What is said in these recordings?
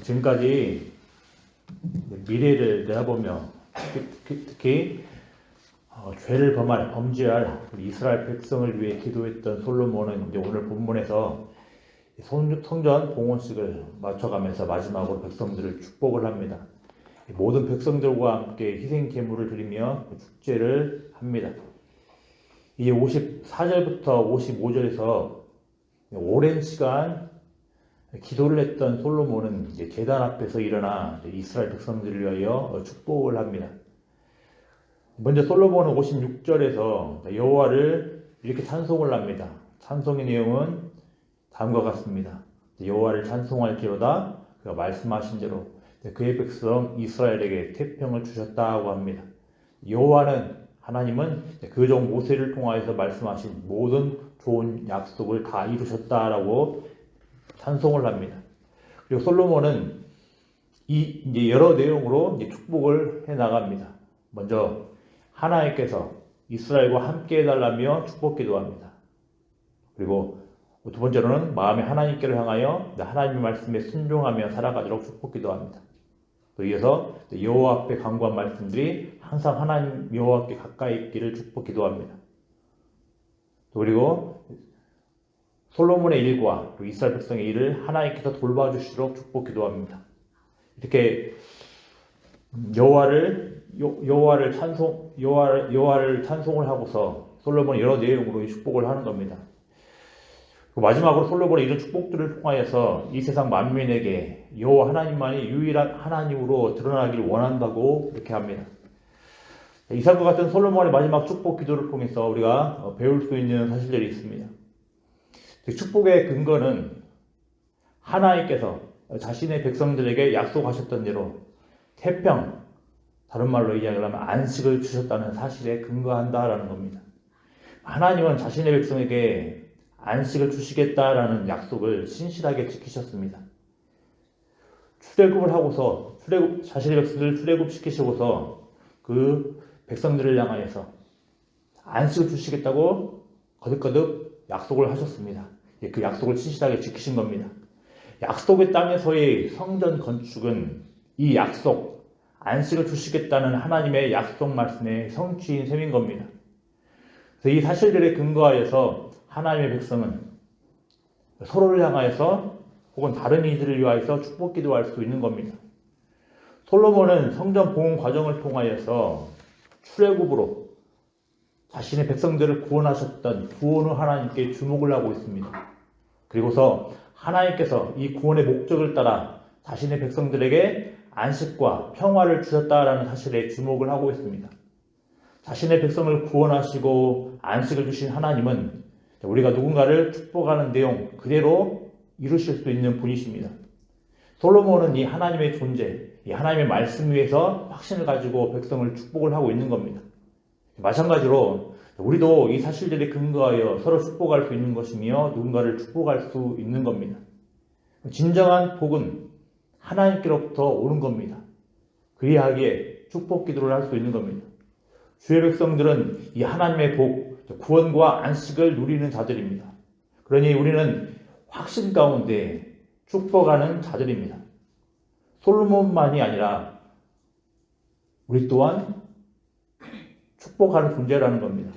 지금까지 미래를 내다보며 특히 죄를 범죄할 우리 이스라엘 백성을 위해 기도했던 솔로몬은 이제 오늘 본문에서 성전 봉헌식을 맞춰가면서 마지막으로 백성들을 축복을 합니다. 모든 백성들과 함께 희생 제물을 드리며 축제를 합니다. 이제 54절부터 55절에서 오랜 시간 기도를 했던 솔로몬은 이제 제단 앞에서 일어나 이스라엘 백성들을 위하여 축복을 합니다. 먼저 솔로몬은 56절에서 여호와를 이렇게 찬송을 합니다. 찬송의 내용은 다음과 같습니다. 여호와를 찬송할지로다 그가 말씀하신 대로 그의 백성 이스라엘에게 태평을 주셨다고 합니다. 여호와는 하나님은 그 종 모세를 통하여서 말씀하신 모든 좋은 약속을 다 이루셨다라고 찬송을 합니다. 그리고 솔로몬은 이제 여러 내용으로 이제 축복을 해 나갑니다. 먼저 하나님께서 이스라엘과 함께 해달라며 축복 기도합니다. 그리고 두 번째로는 마음에 하나님께를 향하여 하나님의 말씀에 순종하며 살아가도록 축복 기도합니다. 또 이어서 여호와 앞에 간구한 말씀들이 항상 하나님 여호와께 가까이 있기를 축복 기도합니다. 또 그리고 솔로몬의 일과 이스라엘 백성의 일을 하나님께서 돌봐주시도록 축복 기도합니다. 이렇게 여호와를 찬송을 하고서 솔로몬이 여러 내용으로 축복을 하는 겁니다. 마지막으로 솔로몬이 이런 축복들을 통하여서 이 세상 만민에게 여호와 하나님만이 유일한 하나님으로 드러나길 원한다고 이렇게 합니다. 이상과 같은 솔로몬의 마지막 축복 기도를 통해서 우리가 배울 수 있는 사실들이 있습니다. 축복의 근거는 하나님께서 자신의 백성들에게 약속하셨던 대로 태평, 다른 말로 이야기하면 안식을 주셨다는 사실에 근거한다라는 겁니다. 하나님은 자신의 백성에게 안식을 주시겠다라는 약속을 신실하게 지키셨습니다. 출애굽을 하고서 자신의 백성들을 출애굽시키시고서 그 백성들을 향하여서 안식을 주시겠다고 거듭거듭 약속을 하셨습니다. 그 약속을 신실하게 지키신 겁니다. 약속의 땅에서의 성전 건축은 이 약속, 안식을 주시겠다는 하나님의 약속 말씀의 성취인 셈인 겁니다. 그래서 이 사실들에 근거하여서 하나님의 백성은 서로를 향하여서 혹은 다른 이들을 위하여서 축복 기도할 수 있는 겁니다. 솔로몬은 성전 봉헌 과정을 통하여서 출애굽으로 자신의 백성들을 구원하셨던 구원의 하나님께 주목을 하고 있습니다. 그리고서 하나님께서 이 구원의 목적을 따라 자신의 백성들에게 안식과 평화를 주셨다라는 사실에 주목을 하고 있습니다. 자신의 백성을 구원하시고 안식을 주신 하나님은 우리가 누군가를 축복하는 내용 그대로 이루실 수 있는 분이십니다. 솔로몬은 이 하나님의 존재, 이 하나님의 말씀 위에서 확신을 가지고 백성을 축복을 하고 있는 겁니다. 마찬가지로 우리도 이 사실들에 근거하여 서로 축복할 수 있는 것이며 누군가를 축복할 수 있는 겁니다. 진정한 복은 하나님께로부터 오는 겁니다. 그리하기에 축복 기도를 할 수 있는 겁니다. 주의 백성들은 이 하나님의 복, 구원과 안식을 누리는 자들입니다. 그러니 우리는 확신 가운데 축복하는 자들입니다. 솔로몬만이 아니라 우리 또한 축복하는 존재라는 겁니다.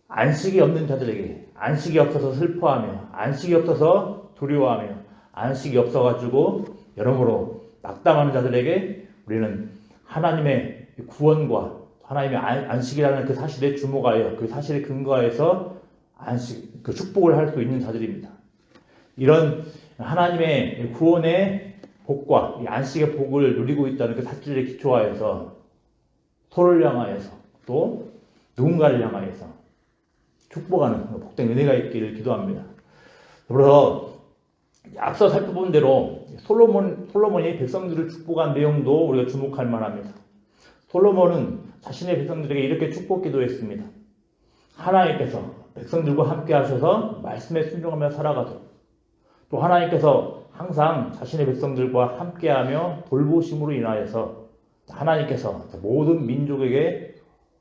안식이 없는 자들에게 안식이 없어서 슬퍼하며 안식이 없어서 두려워하며 안식이 없어가지고 여러모로 낙담하는 자들에게 우리는 하나님의 구원과 하나님의 안식이라는 그 사실에 주목하여 그 사실에 근거해서 안식, 그 축복을 할 수 있는 자들입니다. 이런 하나님의 구원의 복과 이 안식의 복을 누리고 있다는 그 사실에 기초하여서 서로를 향하여서 또 누군가를 향하여서 축복하는 복된 은혜가 있기를 기도합니다. 그래서 앞서 살펴본 대로 솔로몬이 백성들을 축복한 내용도 우리가 주목할 만합니다. 솔로몬은 자신의 백성들에게 이렇게 축복 기도했습니다. 하나님께서 백성들과 함께 하셔서 말씀에 순종하며 살아가도록 또 하나님께서 항상 자신의 백성들과 함께하며 돌보심으로 인하여서 하나님께서 모든 민족에게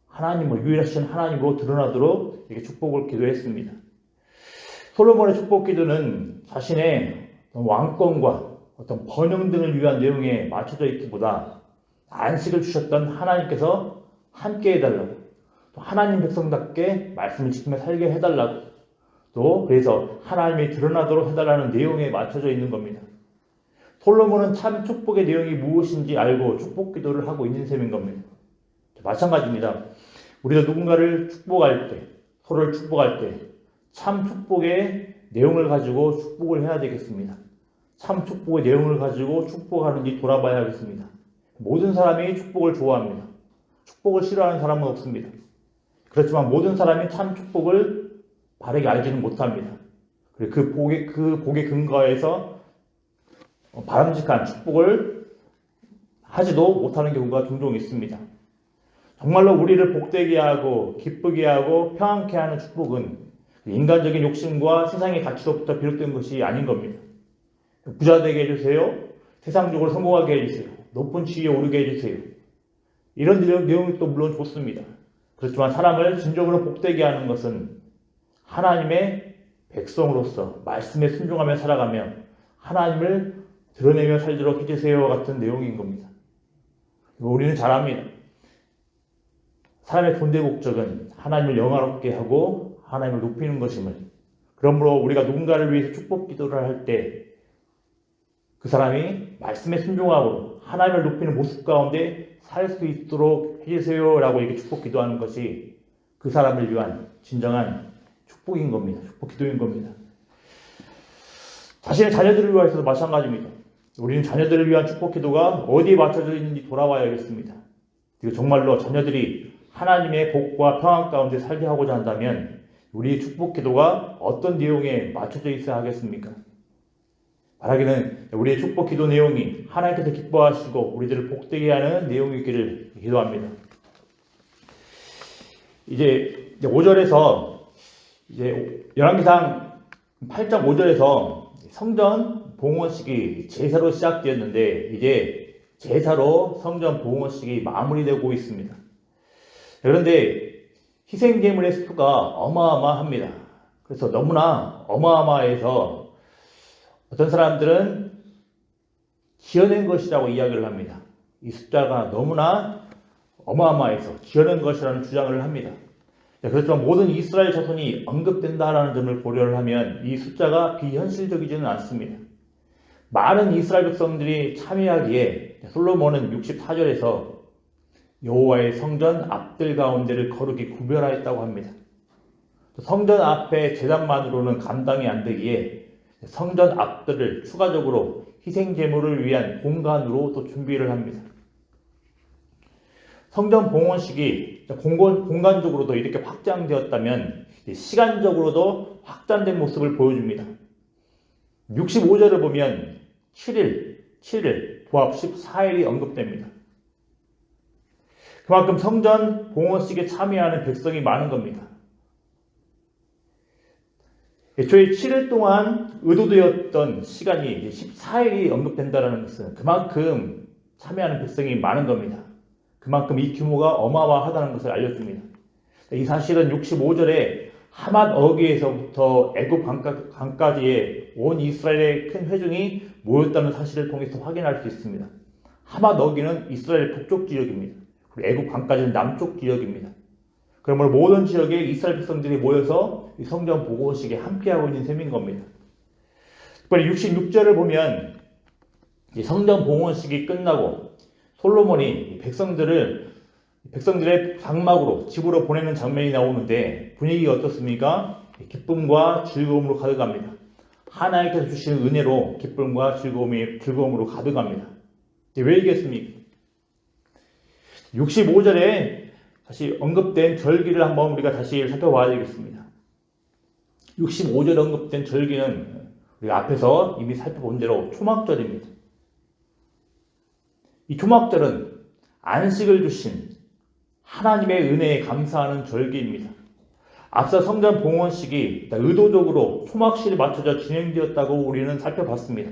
하나님을 유일하신 하나님으로 드러나도록 이렇게 축복을 기도했습니다. 솔로몬의 축복 기도는 자신의 왕권과 어떤 번영 등을 위한 내용에 맞춰져 있기보다 안식을 주셨던 하나님께서 함께 해달라고, 또 하나님 백성답게 말씀을 지키며 살게 해달라고, 또 그래서 하나님이 드러나도록 해달라는 내용에 맞춰져 있는 겁니다. 솔로몬은 참 축복의 내용이 무엇인지 알고 축복 기도를 하고 있는 셈인 겁니다. 마찬가지입니다. 우리도 누군가를 축복할 때, 서로를 축복할 때 참 축복의 내용을 가지고 축복을 해야 되겠습니다. 참 축복의 내용을 가지고 축복하는지 돌아봐야 하겠습니다. 모든 사람이 축복을 좋아합니다. 축복을 싫어하는 사람은 없습니다. 그렇지만 모든 사람이 참 축복을 바르게 알지는 못합니다. 그리고 그 복에 근거해서 바람직한 축복을 하지도 못하는 경우가 종종 있습니다. 정말로 우리를 복되게 하고 기쁘게 하고 평안케 하는 축복은 인간적인 욕심과 세상의 가치로부터 비롯된 것이 아닌 겁니다. 부자 되게 해주세요. 세상적으로 성공하게 해주세요. 높은 지위에 오르게 해주세요. 이런 내용이 또 물론 좋습니다. 그렇지만 사람을 진정으로 복되게 하는 것은 하나님의 백성으로서 말씀에 순종하며 살아가며 하나님을 드러내며 살도록 해주세요 같은 내용인 겁니다. 우리는 잘 압니다. 사람의 존재 목적은 하나님을 영화롭게 하고 하나님을 높이는 것임을, 그러므로 우리가 누군가를 위해서 축복 기도를 할 때 그 사람이 말씀에 순종하고 하나님을 높이는 모습 가운데 살 수 있도록 해주세요 라고 이렇게 축복 기도하는 것이 그 사람을 위한 진정한 축복인 겁니다. 축복 기도인 겁니다. 자신의 자녀들을 위해서도 마찬가지입니다. 우리는 자녀들을 위한 축복 기도가 어디에 맞춰져 있는지 돌아봐야겠습니다. 그리고 정말로 자녀들이 하나님의 복과 평안 가운데 살게 하고자 한다면 우리의 축복 기도가 어떤 내용에 맞춰져 있어야 하겠습니까? 바라기는 우리의 축복 기도 내용이 하나님께서 기뻐하시고 우리들을 복되게 하는 내용이기를 기도합니다. 이제 5절에서 열왕기상 8장 5절에서 성전 봉헌식이 제사로 시작되었는데 이제 제사로 성전 봉헌식이 마무리되고 있습니다. 그런데 희생제물의 수가 어마어마합니다. 그래서 너무나 어마어마해서 어떤 사람들은 지어낸 것이라고 이야기를 합니다. 이 숫자가 너무나 어마어마해서 지어낸 것이라는 주장을 합니다. 그렇지만 모든 이스라엘 자손이 언급된다라는 점을 고려를 하면 이 숫자가 비현실적이지는 않습니다. 많은 이스라엘 백성들이 참여하기에 솔로몬은 64절에서 여호와의 성전 앞들 가운데를 거룩히 구별하였다고 합니다. 성전 앞에 제단만으로는 감당이 안 되기에 성전 앞들을 추가적으로 희생제물을 위한 공간으로 또 준비를 합니다. 성전 봉헌식이 공간적으로도 이렇게 확장되었다면 시간적으로도 확장된 모습을 보여줍니다. 65절을 보면 7일, 부합 14일이 언급됩니다. 그만큼 성전 봉헌식에 참여하는 백성이 많은 겁니다. 애초에 7일 동안 의도되었던 시간이 14일이 언급된다는 것은 그만큼 참여하는 백성이 많은 겁니다. 그만큼 이 규모가 어마어마하다는 것을 알려줍니다. 이 사실은 65절에 하맛 어귀에서부터 애굽 강까지의 온 이스라엘의 큰 회중이 모였다는 사실을 통해서 확인할 수 있습니다. 하맛 어귀는 이스라엘 북쪽 지역입니다. 그리고 애굽 강까지는 남쪽 지역입니다. 그러므로 모든 지역에 이스라엘 백성들이 모여서 이 성전 봉헌식에 함께하고 있는 셈인 겁니다. 특별히 66절을 보면 이 성전 봉헌식이 끝나고 솔로몬이 백성들의 장막으로 집으로 보내는 장면이 나오는데 분위기가 어떻습니까? 기쁨과 즐거움으로 가득합니다. 하나님께서 주시는 은혜로 기쁨과 즐거움으로 가득합니다. 왜 이겠습니까? 65절에 다시 언급된 절기를 한번 우리가 다시 살펴봐야 되겠습니다. 65절에 언급된 절기는 우리가 앞에서 이미 살펴본 대로 초막절입니다. 이 초막절은 안식을 주신 하나님의 은혜에 감사하는 절기입니다. 앞서 성전 봉헌식이 의도적으로 초막실에 맞춰져 진행되었다고 우리는 살펴봤습니다.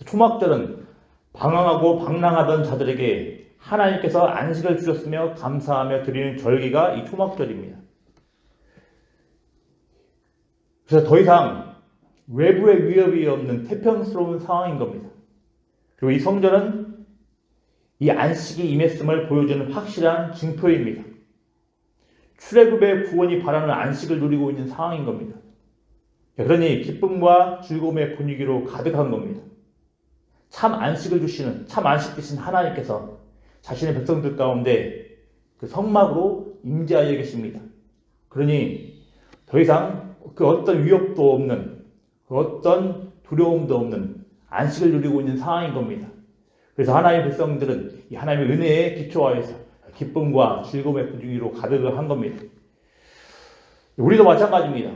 초막절은 방황하고 방랑하던 자들에게 하나님께서 안식을 주셨으며 감사하며 드리는 절기가 이 초막절입니다. 그래서 더 이상 외부의 위협이 없는 태평스러운 상황인 겁니다. 그리고 이 성전은 이 안식이 임했음을 보여주는 확실한 증표입니다. 출애굽의 구원이 바라는 안식을 누리고 있는 상황인 겁니다. 그러니 기쁨과 즐거움의 분위기로 가득한 겁니다. 참 안식을 주시는, 참 안식 되신 하나님께서 자신의 백성들 가운데 그 성막으로 임재하여 계십니다. 그러니 더 이상 그 어떤 위협도 없는, 그 어떤 두려움도 없는 안식을 누리고 있는 상황인 겁니다. 그래서 하나님의 백성들은 이 하나님의 은혜에 기초하여서 기쁨과 즐거움의 분위기로 가득한 겁니다. 우리도 마찬가지입니다.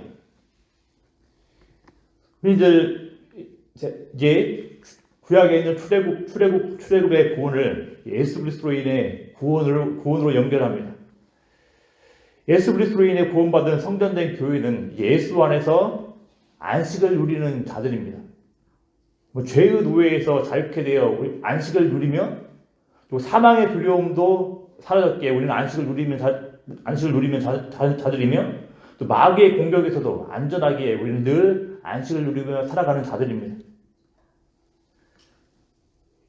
이제 구약에 있는 출애굽의 구원을 예수 그리스도로 인해 구원으로 연결합니다. 예수 그리스도로 인해 구원받은 성전된 교회는 예수 안에서 안식을 누리는 자들입니다. 죄의 노예에서 자유케 되어 우리 안식을 누리며 또 사망의 두려움도 사라졌기에 우리는 안식을 누리면 자들이며 또 마귀의 공격에서도 안전하기에 우리는 늘 안식을 누리며 살아가는 자들입니다.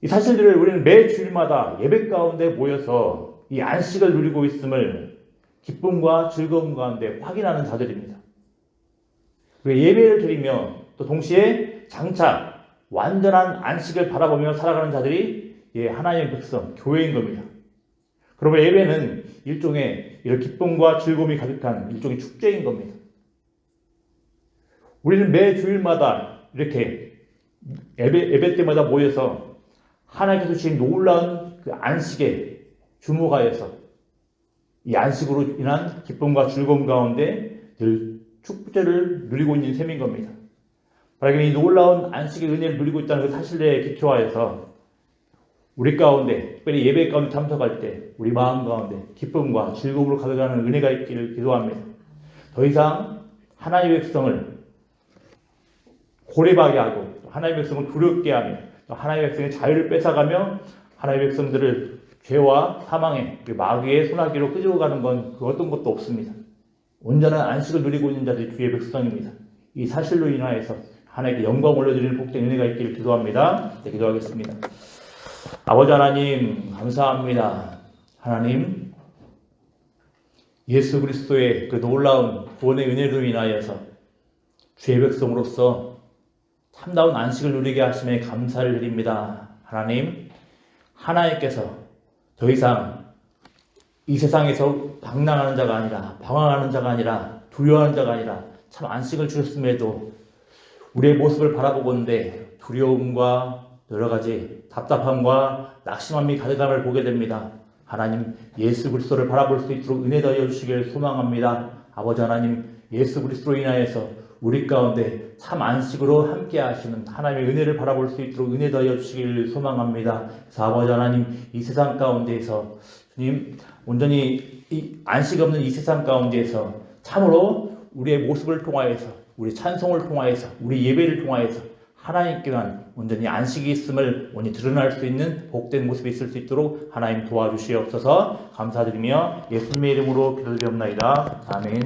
이 사실들을 우리는 매 주일마다 예배 가운데 모여서 이 안식을 누리고 있음을 기쁨과 즐거움 가운데 확인하는 자들입니다. 예배를 드리며 또 동시에 장차 완전한 안식을 바라보며 살아가는 자들이 하나님의 백성, 교회인 겁니다. 그러면 예배는 일종의 이런 기쁨과 즐거움이 가득한 일종의 축제인 겁니다. 우리는 매 주일마다 이렇게 예배 때마다 모여서 하나님께서 주신 놀라운 그 안식에 주목하여서 이 안식으로 인한 기쁨과 즐거움 가운데 늘 축제를 누리고 있는 셈인 겁니다. 바로 이 놀라운 안식의 은혜를 누리고 있다는 그 사실에 기초하여서 우리 가운데, 특별히 예배 가운데 참석할 때 우리 마음 가운데 기쁨과 즐거움으로 가득하는 은혜가 있기를 기도합니다. 더 이상 하나님의 백성을 고래하게 하고 하나님의 백성을 두렵게 하며 하나님의 백성의 자유를 뺏어가며 하나님의 백성들을 죄와 사망의 마귀의 소나기로 끌어가는 건 그 어떤 것도 없습니다. 온전한 안식을 누리고 있는 자들이 주의 백성입니다. 이 사실로 인하여서 하나님께 영광 올려드리는 복된 은혜가 있기를 기도합니다. 네, 기도하겠습니다. 아버지 하나님 감사합니다. 하나님 예수 그리스도의 그 놀라운 구원의 은혜로 인하여서 주의 백성으로서 참다운 안식을 누리게 하심에 감사를 드립니다. 하나님, 하나님께서 더 이상 이 세상에서 방랑하는 자가 아니라, 방황하는 자가 아니라, 두려워하는 자가 아니라 참 안식을 주셨음에도 우리의 모습을 바라보건대 두려움과 여러 가지 답답함과 낙심함이 가득함을 보게 됩니다. 하나님, 예수 그리스도를 바라볼 수 있도록 은혜 더하여 주시길 소망합니다. 아버지 하나님, 예수 그리스도로 인하여서 우리 가운데 참 안식으로 함께 하시는 하나님의 은혜를 바라볼 수 있도록 은혜 더하여 주시길 소망합니다. 그래서 아버지 하나님, 이 세상 가운데에서 주님 온전히 이 안식 없는 이 세상 가운데에서 참으로 우리의 모습을 통하여서 우리 찬송을 통하여서 우리 예배를 통하여서 하나님께만 온전히 안식이 있음을 온전히 드러날 수 있는 복된 모습이 있을 수 있도록 하나님 도와주시옵소서. 감사드리며 예수님의 이름으로 기도드리옵나이다. 아멘.